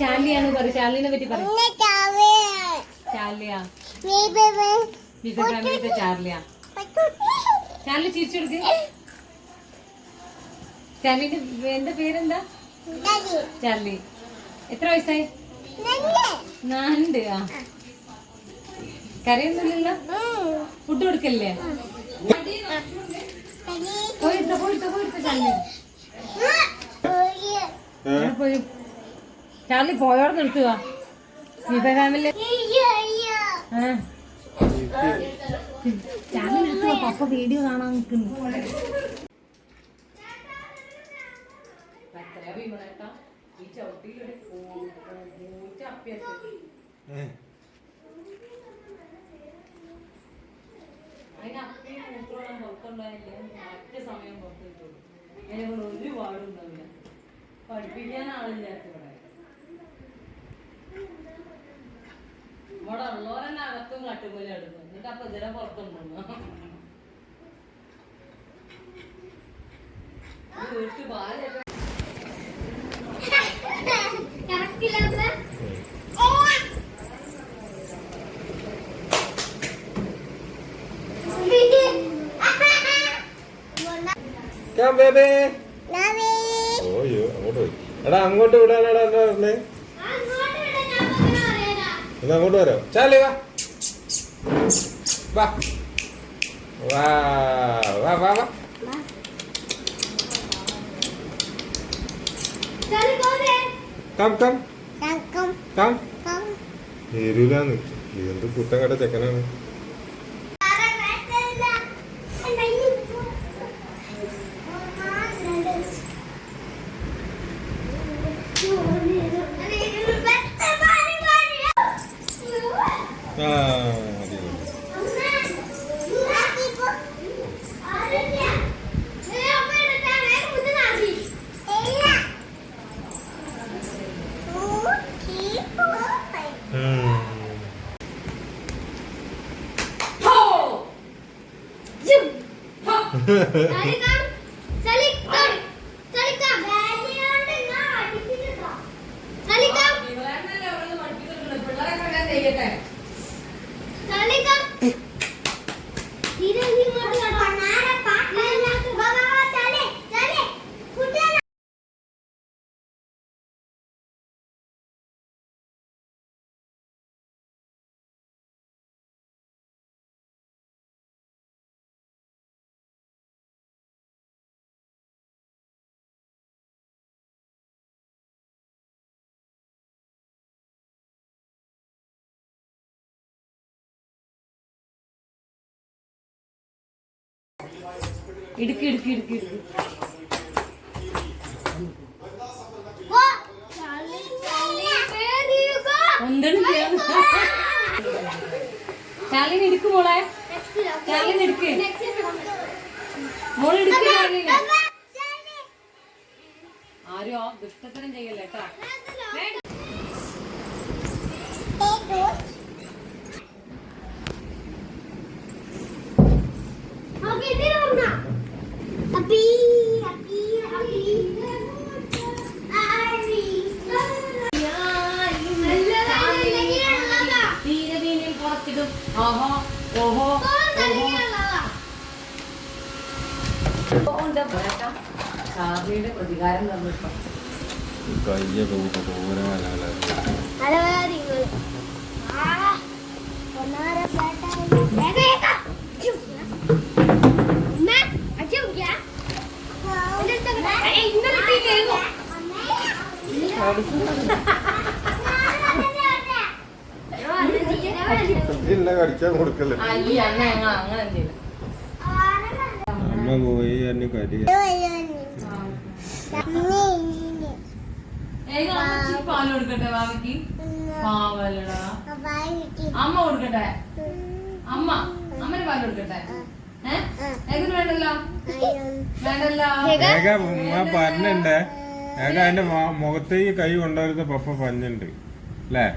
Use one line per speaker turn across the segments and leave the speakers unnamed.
ചാർലിയാണ് പറ, ചാർലിനെ പറ്റി പറ. ചാർലിയാ ചാർലിയാ ചാർലി ചിരിച്ചെടുക്ക്. ചാർലിന്റെ എന്റെ പേരെന്താ? ചാർലി. എത്ര വയസ്സായി? 4. ആ കരയൊന്നുമില്ലല്ലോ? ഫുഡ് കൊടുക്കല്ലേ? പോയിട്ടോ ചാർലി. പോയി ചാർലി പോയോടെ നിർത്തുക. ഫാമിലി ചാർലി നിർത്തുക. പപ്പ വീഡിയോ കാണാൻ നിൽക്കുന്നു. ഒരുപാട് ഉണ്ടാവില്ല. പഠിപ്പിക്കാൻ ആളില്ലാത്ത ഇവിടെ ഉള്ളവരെന്നെ അകത്തും കാട്ടുപോലെ എടുക്കും. എന്നിട്ട് അപ്പൊ ഇതിനെ പുറത്തുണ്ടോ വീട്ടു പാലൊക്കെ
എടാ അങ്ങോട്ട് വിടാനാടാ എന്താ പറഞ്ഞേ? എന്നാ അങ്ങോട്ട് വരാം. ചാലി വാ വാ വാ വാ വാ വാ. Come come come. ഏരൂലാന്ന് എന്ത് കുട്ടം കണ്ട ചെക്കനാണ്.
ഇടുക്കി ഇടുക്കി ഇടുക്കി ഇടുക്കി ചാലിന് ഇടുക്ക് മോളെ. ചാലിന് ഇടുക്ക് മോള് ഇടുക്ക്. ആരോ ദുഷ്ടത്തരം ചെയ്യല്ലേ കേട്ടാ. ചാർലിയുടെ പ്രതികാരം തന്നിട്ടോ
കടിക്കാൻ കൊടുക്കല്ലേ. അമ്മ പോയി എന്നെ കരി
പാല് കൊടുക്കട്ടെ ബാബയ്ക്ക്. പാവല്ലടാ. അമ്മ കൊടുക്കട്ടെ. അമ്മന് പാല് കൊടുക്കട്ടെ. വേണ്ടല്ലോ
വേണ്ടല്ലോ പറഞ്ഞിണ്ടേ. അതിന്റെ മുഖത്തേക്ക് കൈ കൊണ്ടുവരുന്ന പപ്പ പറഞ്ഞിട്ടുണ്ട് അല്ലേ?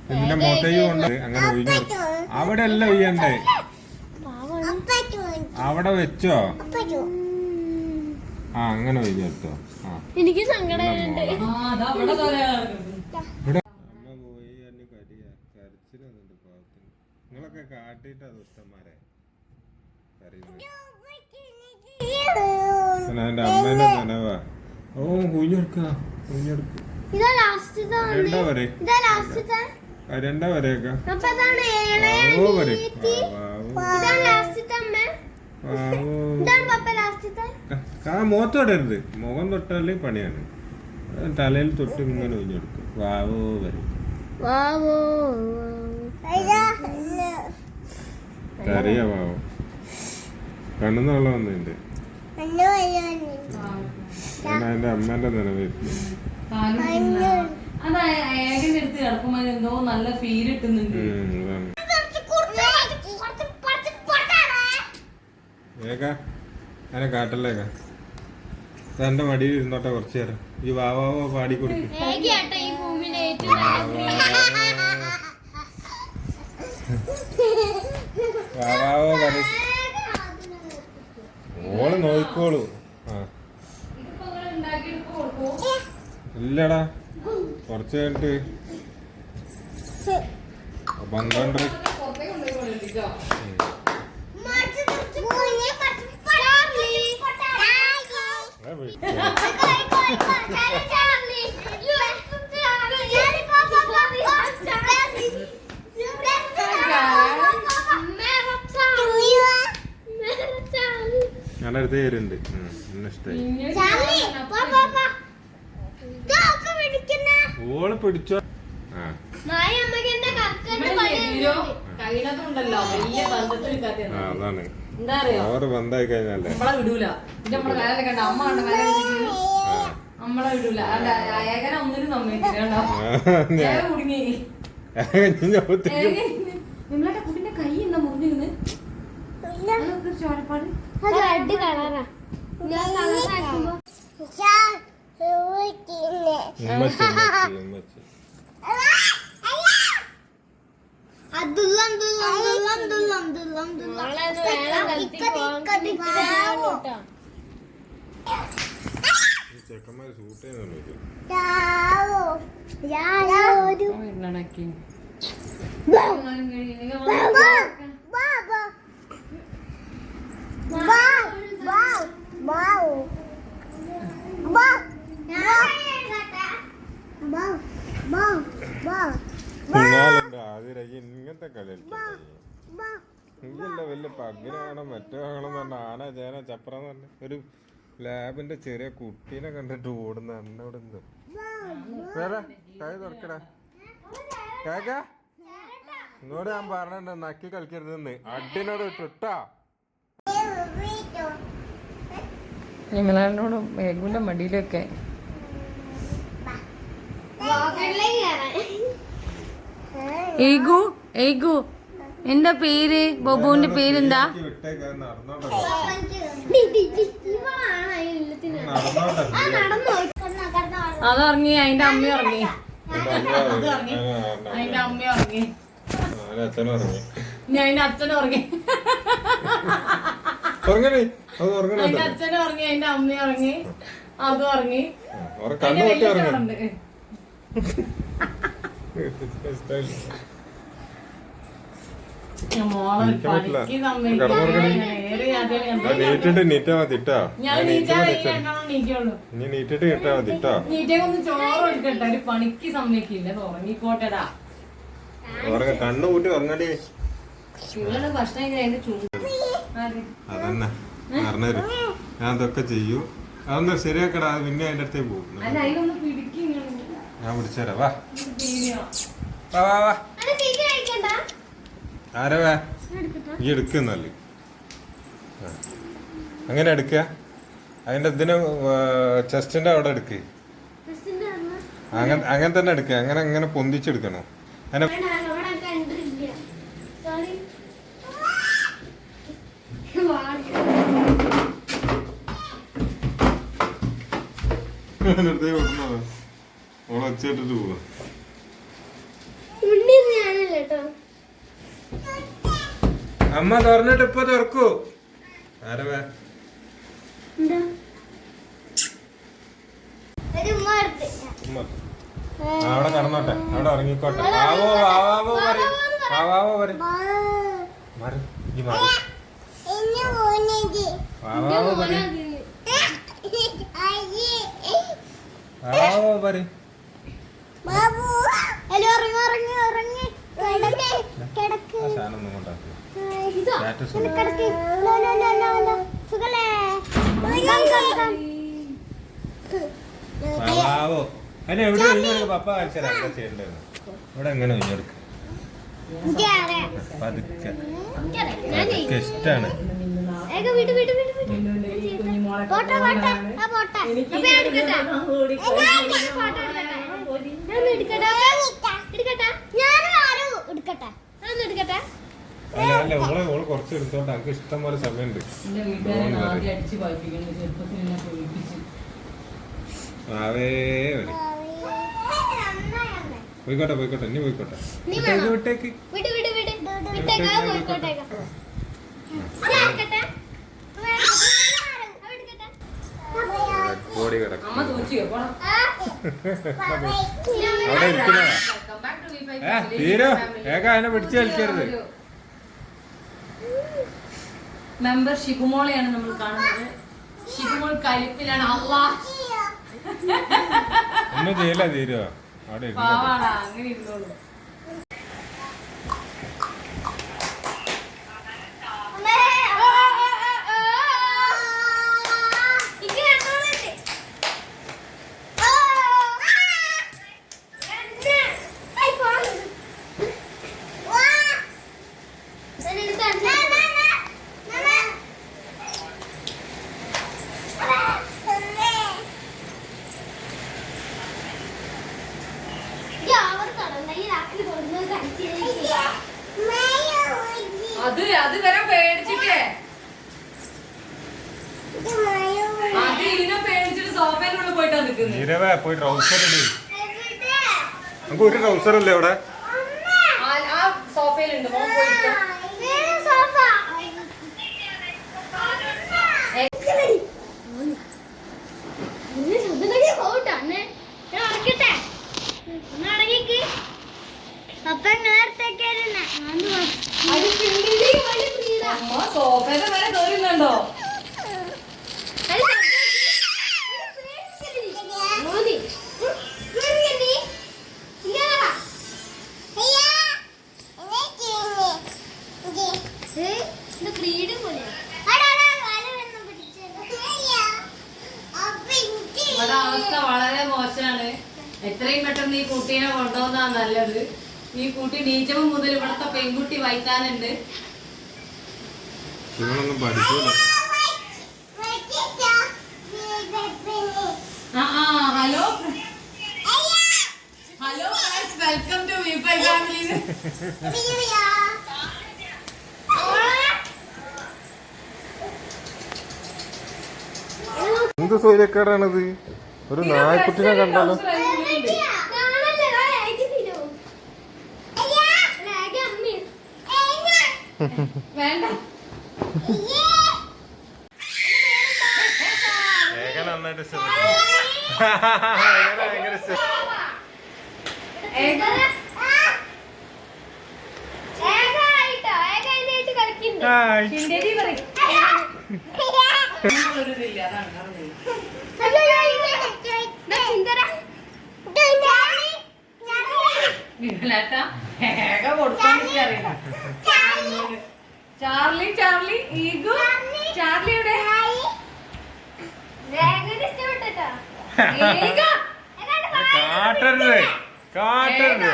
ഇതിന്റെ മുഖത്തേക്ക് കൊണ്ട് അങ്ങനെ ഒഴിഞ്ഞു. അവിടെ അല്ല ഒയ്യണ്ടേ, അവിടെ വെച്ചോ. ആ അങ്ങനെ ഒഴിഞ്ഞെടുത്തോ.
എനിക്ക് സങ്കടമുണ്ട്.
ആ അതാ അവിടെ തോരാ കിടക്കുന്നു.
ഇവിടെ അമ്മ പോയി എന്നെ കരച്ചിൽ വന്നിട്ട് പാവത്തിന്. നിങ്ങളൊക്കെ കാട്ടിട്ടാ ദുഷ്ടന്മാരെ കരയുന്നത്. എന്റെ അമ്മേന്റെ നനവാ. ഓ കുഞ്ഞെടുക്ക കുഞ്ഞെടുക്ക.
ഇതാ ലാസ്റ്റത്തെ വണ്ടി.
രണ്ടാ വരെ
ഇതാ ലാസ്റ്റത്തെ.
രണ്ടാ വരെയൊക്കെ
അപ്പൊ അതാണ് ഏഴാം
ഓ വരെ
ഇതാണ് ലാസ്റ്റത്തെ അമ്മ. ഇതാണ് പപ്പ ലാസ്റ്റത്തെ.
മുഖത്തോടരുത്. മുഖം തൊട്ടാല് പണിയാണ്. തലയിൽ തൊട്ട് ഇങ്ങനെ ഒഴിഞ്ഞെടുക്കും. വാവോ വരെ കറിയ വാവോ കണ്ണുന്നുള്ള വന്നിട്ടുണ്ട്. എന്റെ അമ്മേന്റെ നിലവിൽ
അതാ ഏകന്റെ അടുത്ത് കിടക്കുമ്പോ എന്തോ നല്ല ഫീൽ കിട്ടുന്നുണ്ട്.
ഏക അങ്ങനെ കാട്ടല്ലേക്ക എന്റെ മടിയിൽ ഇരുന്നോട്ടെ കുറച്ചു നേരം. ഈ വാവാവോ പാടിക്കൊടുക്കും. വാവാവോ പറ ഓള് നോയിക്കോളൂ. ആ ഇല്ലടാ കുറച്ച് കഴിഞ്ഞിട്ട് 12. ഞാൻ അടുത്ത് കയറുണ്ട്. എന്നെ ഇഷ്ടായി. ഓള് പിടിച്ചോ.
കൈനതുണ്ടല്ലോ വലിയ ബന്ധത്തിൽ
അതാണ്
എന്താ അറിയോ
അവര് ബന്ധായി കഴിഞ്ഞാലേ
നമ്മളെ വിടൂല. നമ്മളെ വേല കണ്ട അമ്മ കണ്ട വേല നമ്മളെ വിടൂല. ഏകന ഒന്നിനും സമ്മതിക്കില്ല. കുടുങ്ങി നിങ്ങളുടെ കുട്ടിന്റെ കൈ എന്താ മുറിഞ്ഞിരുന്ന് ചോരപ്പാട്
ചെക്കന്മാര് ഷൂട്ട് ചെയ്യുന്നുണ്ട്. ഇങ്ങനത്തെ കളി വലിയ പഗ്ഗിനാണോ മറ്റോ ആണോ പറഞ്ഞ ആന ചേന ചപ്രാന്ന് പറഞ്ഞ ഒരു ലാബിന്റെ ചെറിയ കുട്ടീനെ കണ്ടിട്ട് ഓടുന്ന എന്നോട് എന്ത് വേറെ കൈ തുറക്കടാ കേക്ക ഇങ്ങോട്ട് ഞാൻ പറഞ്ഞിട്ടുണ്ട് നക്കി കളിക്കരുതെന്ന് അടിനോട് ഇട്ടാ.
നിങ്ങളോടും മേഘുവിന്റെ മടിയിലൊക്കെ ഏഗു ഏഗു എന്താ പേര്? ബോബുവിന്റെ പേരെന്താ? അതറങ്ങി അതിന്റെ അമ്മ ഇറങ്ങി. അതിന്റെ അമ്മ ഇറങ്ങി. ഇനി അതിന്റെ അച്ഛനും ഇറങ്ങി. അതിന്റെ അച്ഛനും ഇറങ്ങി. അതിന്റെ അമ്മ ഇറങ്ങി. അതും ഇറങ്ങി. പണിക്ക് സമ്മതിക്കില്ല. ഉറങ്ങിക്കോട്ടെടാ.
കണ്ണു കൂട്ടി ഉറങ്ങടി.
അതന്നെ
പറഞ്ഞത് ഞാൻ ഇതൊക്കെ ചെയ്യൂ. അതൊന്ന് ശരിയാക്കടാ. പിന്നെ അതിന്റെ അടുത്തേക്ക് പോകും. ഞാൻ പിടിച്ചേരാ. വാ വാ വാ വാ. ആരാ വാ ഈ എടുക്കുന്നല്ലേ. അങ്ങനെ എടുക്ക. അതിന്റെ ഇതിന് ചെസ്റ്റിന്റെ അവിടെ എടുക്ക്. അങ്ങനെ തന്നെ എടുക്ക. അങ്ങനെ അങ്ങനെ പൊന്തിച്ചെടുക്കണം. അങ്ങനെ ഓളച്ചിട്ടിട്ട് പോവാ. അമ്മ തുറന്നിട്ട് ഇപ്പൊ തുറക്കൂ. ആരവേ
ഒരു ഉമ്മ എടുത്ത്.
ഉമ്മ. ആ, അവിടെ കടന്നോട്ടെ, അവിടെ ഇറങ്ങിക്കോട്ടെ. വാവോ വാവാവോ പറയും, വാവാവോ പറയും. മാറി, ഈ മാറി. വാവാവോ പറയും, വാവാവോ പറയും.
ഹലോ, ഉറങ്ങി ഉറങ്ങി ഉറങ്ങി കിടക്ക്.
ആ സാധനം ഒന്നും കൊണ്ടാക്കി. സ്റ്റാറ്റസ്
കിടക്ക്. സുഖല്ലേ?
വാവാവോ. അതിന് എവിടെ ഒഴിഞ്ഞെടുക്കും? പപ്പ കാണിച്ചു തരാം എന്താ ചെയ്യേണ്ടതെന്ന്. ഇവിടെ എങ്ങനെ ഒഴിഞ്ഞെടുക്കും? പതുക്കെ പതുക്കെ ഇഷ്ടാണ്. അല്ല അല്ല, ഓള് കുറച്ച് എടുത്തോണ്ട് എനിക്ക് ഇഷ്ടം പോലെ സമയമുണ്ട്. ആവേ വരും. പോയിക്കോട്ടെ പോയിക്കോട്ടെ, ഇനി പോയിക്കോട്ടെ. വിട്ടേക്ക് ബോഡി കിടക്കും. അവിടെ ഇരിക്കുന്ന തീരോ ഏക അതിനെ പിടിച്ച് കളിക്കരുത്.
മെമ്പർ ഷിബുമോളെയാണ് നമ്മൾ കാണുന്നത്. ഷിബുമോൾ കലിപ്പിലാണ്.
ഒന്നും ചെയ്യില്ല തീരോ, അവിടെ
പാവാടാ, അങ്ങനെ ഇരുന്നോളൂ. അത് വരെ പേടിച്ചിട്ടേ അത് ഇതിനെ പേടിച്ചിട്ട് സോഫയിലുള്ള പോയിട്ടാ നിക്കുന്നത്.
നീരവേ പോയി ട്രൗസർ ഇട്. നമുക്ക് ഒരു ട്രൗസർ അല്ലേ അവിടെ?
ആ സോഫയിലുണ്ട്, മോൻ പോയിട്ട്. സോഫയുടെ വരെ തോരുന്നുണ്ടോ? അവസ്ഥ വളരെ മോശമാണ്. എത്രയും പെട്ടെന്ന് ഈ കുട്ടീനെ കൊണ്ടുപോകുന്നതാ നല്ലത്. ഈ കുട്ടി നീച്ചപ്പം മുതൽ ഇവിടുത്തെ പെൺകുട്ടി വൈത്താനുണ്ട്.
നിങ്ങളൊന്നും പഠിക്കൂല.
Hello hello guys, welcome to വിപൈ ഫാമിലി.
എന്ത് സൂര്യക്കേടാണത്? ഒരു നായ്ക്കുട്ടിനെ കണ്ടാലോ.
വേണ്ട,
നന്നായിട്ട്
ചാർലി ചാർലി ഈഗോ ചാർലിയുടെ
കാട്ടരുത് കാട്ടരുത്.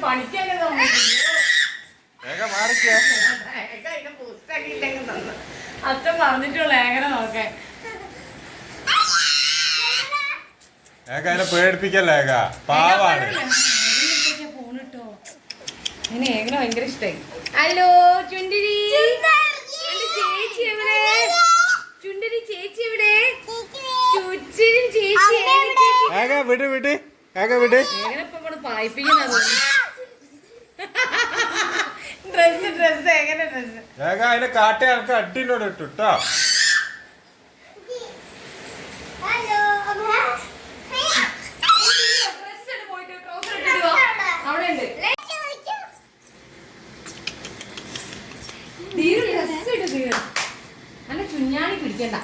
പണിക്കാനെ അച്ഛൻ പറഞ്ഞിട്ടുള്ള ഏകനെ നോക്കേ.
അതിനെ പേടിപ്പിക്കല്ലേ, പാവാണ്.
ഫോണിട്ടോ അങ്ങനെ ഏകനെ ഭയങ്കര ഇഷ്ടായി. ഹലോ ചുണ്ടിരി, ചേച്ചി എവിടെ? ചുണ്ടിരി ചേച്ചി എവിടെ? ചുച്ചിനും ചേച്ചി
വിട് വിട് വിട്.
ഏകനെ ഇപ്പൊ പായിപ്പിക്കുന്ന ഡ്രസ് എങ്ങനെ ഡ്രസ്
വേഗം അതിനെ കാട്ടി എനിക്ക് അടിനോട് ഇട്ടു കേട്ടോ.
അവിടെ ഉണ്ട് അല്ല ചുഞ്ഞാണി പിടിക്കണ്ട